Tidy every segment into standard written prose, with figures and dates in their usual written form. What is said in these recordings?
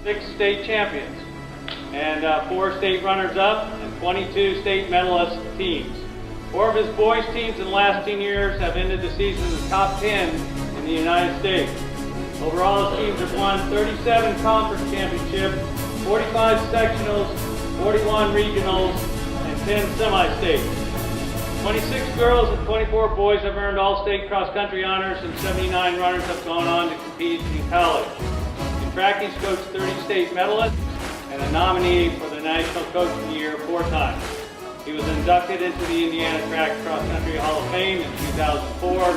6 state champions and 4 state runners-up and 22 state medalist teams. 4 of his boys' teams in the last 10 years have ended the season in the top 10 in the United States. Overall, his teams have won 37 conference championships, 45 sectionals, 41 regionals, and 10 semi-states. 26 girls and 24 boys have earned all-state cross-country honors, and 79 runners have gone on to compete in college. In track, he's coached 30 state medalists and a nominee for the National Coach of the Year 4 times. He was inducted into the Indiana Track Cross Country Hall of Fame in 2004.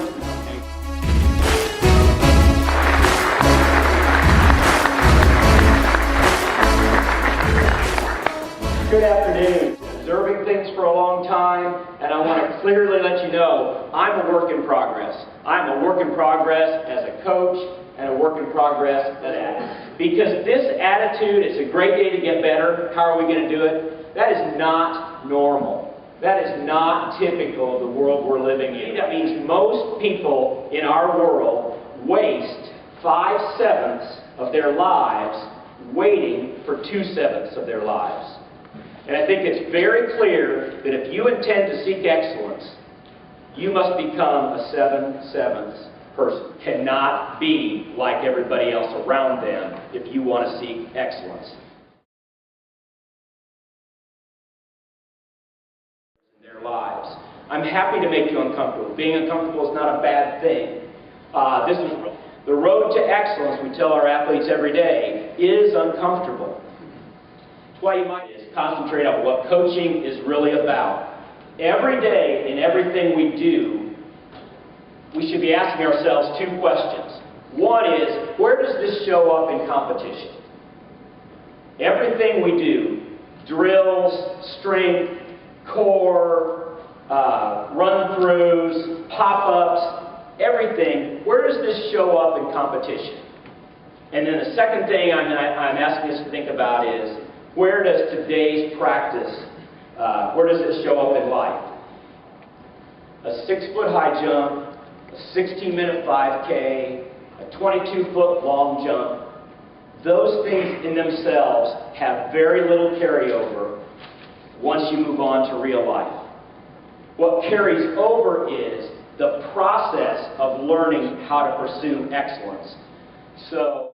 Good afternoon. Observing things for a long time, and I want to clearly let you know I'm a work in progress. I'm a work in progress as a coach and a work in progress as an because this attitude, it's a great day to get better. How are we going to do it? That is not normal. That is not typical of the world we're living in. That means most people in our world waste 5/7 of their lives waiting for 2/7 of their lives. And I think it's very clear that if you intend to seek excellence, you must become a 7/7 person. Cannot be like everybody else around them if you want to seek excellence. In their lives. I'm happy to make you uncomfortable. Being uncomfortable is not a bad thing. This is the road to excellence, we tell our athletes every day, is uncomfortable. That's why you might concentrate on what coaching is really about. Every day in everything we do, we should be asking ourselves 2 questions. One is, where does this show up in competition? Everything we do, drills, strength, core, run-throughs, pop-ups, everything, where does this show up in competition? And then the second thing I'm asking us to think about is, where does today's practice, where does it show up in life? A 6-foot high jump, a 16-minute 5K, a 22-foot long jump, those things in themselves have very little carryover once you move on to real life. What carries over is the process of learning how to pursue excellence. So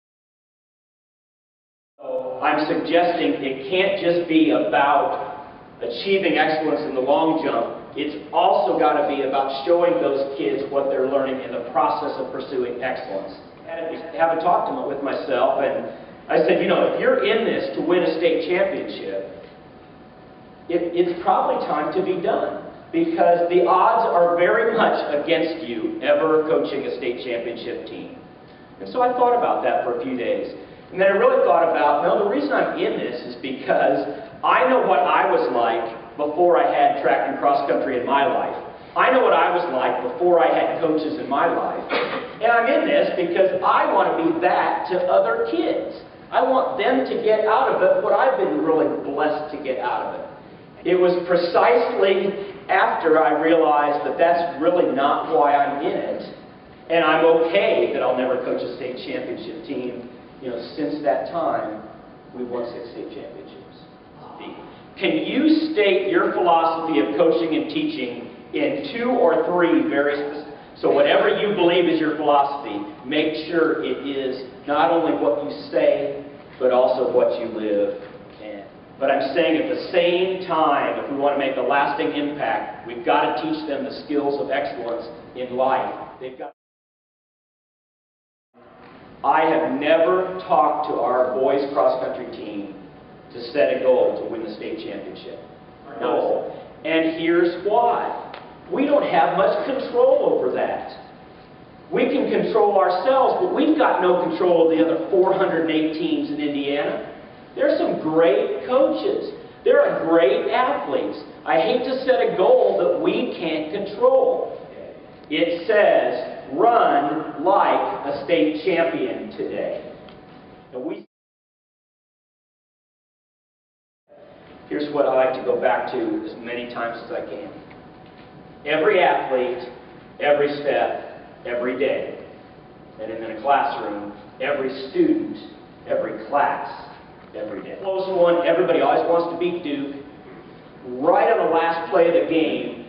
I'm suggesting it can't just be about achieving excellence in the long jump. It's also got to be about showing those kids what they're learning in the process of pursuing excellence. I have a talk with myself, and I said, you know, if you're in this to win a state championship, it's probably time to be done, because the odds are very much against you ever coaching a state championship team. And so I thought about that for a few days. And then I really thought about, no, the reason I'm in this is because I know what I was like before I had track and cross country in my life. I know what I was like before I had coaches in my life. And I'm in this because I want to be that to other kids. I want them to get out of it what I've been really blessed to get out of it. It was precisely after I realized that that's really not why I'm in it. And I'm okay that I'll never coach a state championship team. You know, since that time, we've won 6 state championships. Can you state your philosophy of coaching and teaching in 2 or 3 very specific? So whatever you believe is your philosophy, make sure it is not only what you say, but also what you live. But I'm saying at the same time, if we want to make a lasting impact, we've got to teach them the skills of excellence in life. They've got. I have never talked to our boys cross-country team to set a goal to win the state championship. No. And here's why. We don't have much control over that. We can control ourselves, but we've got no control of the other 408 teams in Indiana. There are some great coaches. There are great athletes. I hate to set a goal that we can't control. It says, run like a state champion today. And here's what I like to go back to as many times as I can. Every athlete, every step, every day. And in a classroom, every student, every class, every day. Close one, everybody always wants to beat Duke. Right on the last play of the game,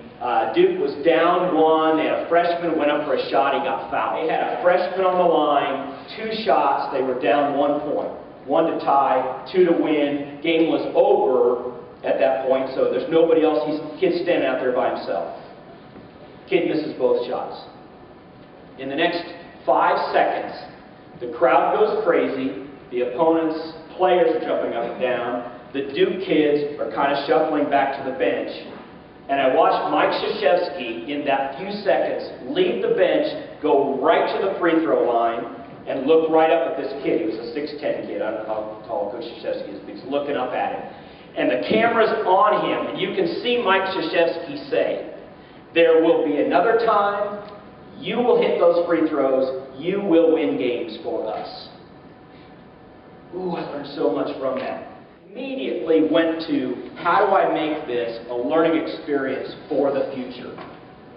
Duke was down one, and a freshman went up for a shot, he got fouled. They had a freshman on the line, 2 shots, they were down 1 point. 1 to tie, 2 to win, game was over at that point, so there's nobody else, kid's standing out there by himself. Kid misses both shots. In the next 5 seconds, the crowd goes crazy, the opponent's players are jumping up and down, the Duke kids are kind of shuffling back to the bench. And I watched Mike Krzyzewski, in that few seconds, leave the bench, go right to the free throw line, and look right up at this kid. He was a 6'10" kid. I don't know how tall Coach Krzyzewski is, but he's looking up at him. And the camera's on him, and you can see Mike Krzyzewski say, "There will be another time, you will hit those free throws, you will win games for us." Ooh, I learned so much from that. Immediately went to, how do I make this a learning experience for the future?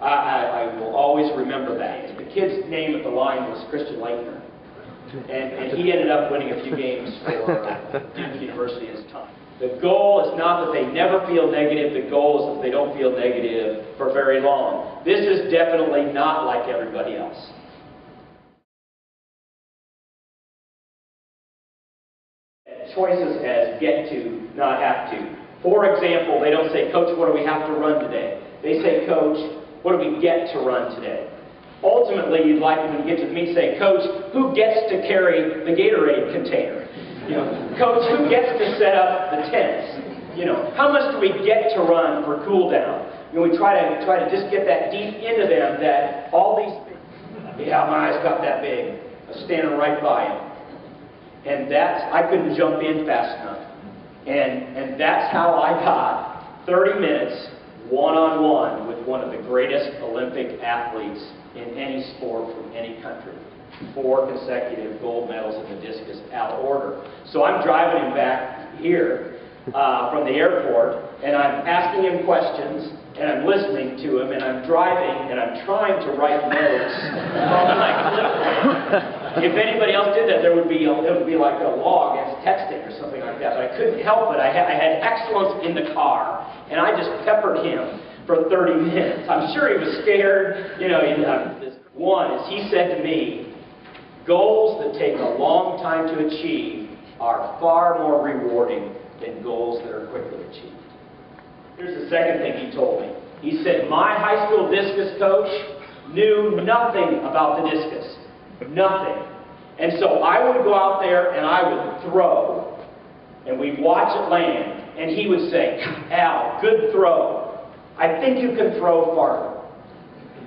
I will always remember that. The kid's name at the line was Christian Leitner, and he ended up winning a few games for Duke University at his time. The goal is not that they never feel negative, the goal is that they don't feel negative for very long. This is definitely not like everybody else. Choices as get to, not have to. For example, they don't say, "Coach, what do we have to run today?" They say, "Coach, what do we get to run today?" Ultimately, you'd like them to get to me say, "Coach, who gets to carry the Gatorade container?" You know, "Coach, who gets to set up the tents?" You know, how much do we get to run for cool down? You know, we try to just get that deep into them that all these, yeah, my eyes got that big. I was standing right by him. And I couldn't jump in fast enough. And that's how I got 30 minutes one-on-one with one of the greatest Olympic athletes in any sport from any country. 4 consecutive gold medals in the discus out of order. So I'm driving him back here from the airport, and I'm asking him questions, and I'm listening to him, and I'm driving, and I'm trying to write notes on my clipboard. If anybody else did that, it would be like a law against texting or something like that. But I couldn't help it. I had excellence in the car, and I just peppered him for 30 minutes. I'm sure he was scared. You know, one is he said to me, "Goals that take a long time to achieve are far more rewarding than goals that are quickly achieved." Here's the second thing he told me. He said, "My high school discus coach knew nothing about the discus. Nothing. And so I would go out there and I would throw, and we'd watch it land, and he would say, 'Al, good throw. I think you can throw farther.'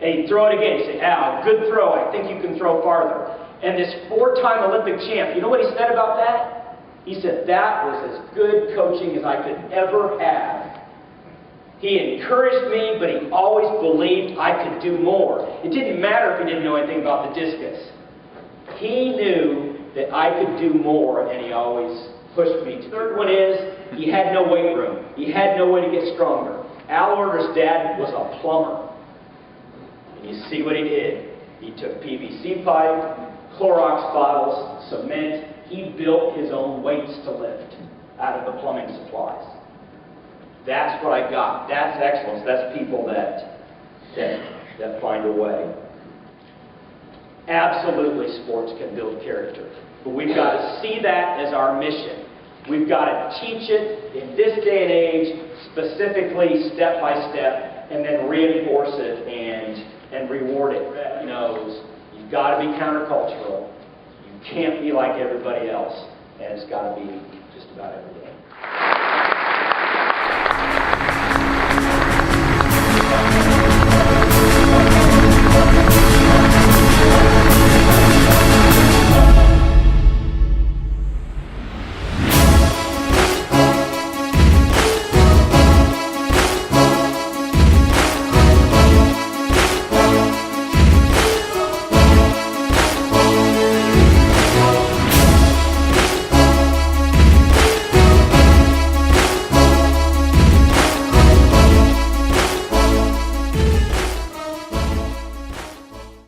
And he'd throw it again. He'd say, 'Al, good throw. I think you can throw farther.' And this 4-time Olympic champ, you know what he said about that? He said, 'That was as good coaching as I could ever have.' He encouraged me, but he always believed I could do more. It didn't matter if he didn't know anything about the discus. He knew that I could do more, and he always pushed me. The third one is, he had no weight room. He had no way to get stronger. Al Order's dad was a plumber. And you see what he did. He took PVC pipe, Clorox bottles, cement. He built his own weights to lift out of the plumbing supplies. That's what I got. That's excellence. That's people that find a way. Absolutely, sports can build character. But we've got to see that as our mission. We've got to teach it in this day and age, specifically, step by step, and then reinforce it and reward it. Brett knows you've got to be countercultural. You can't be like everybody else, and it's got to be just about every day.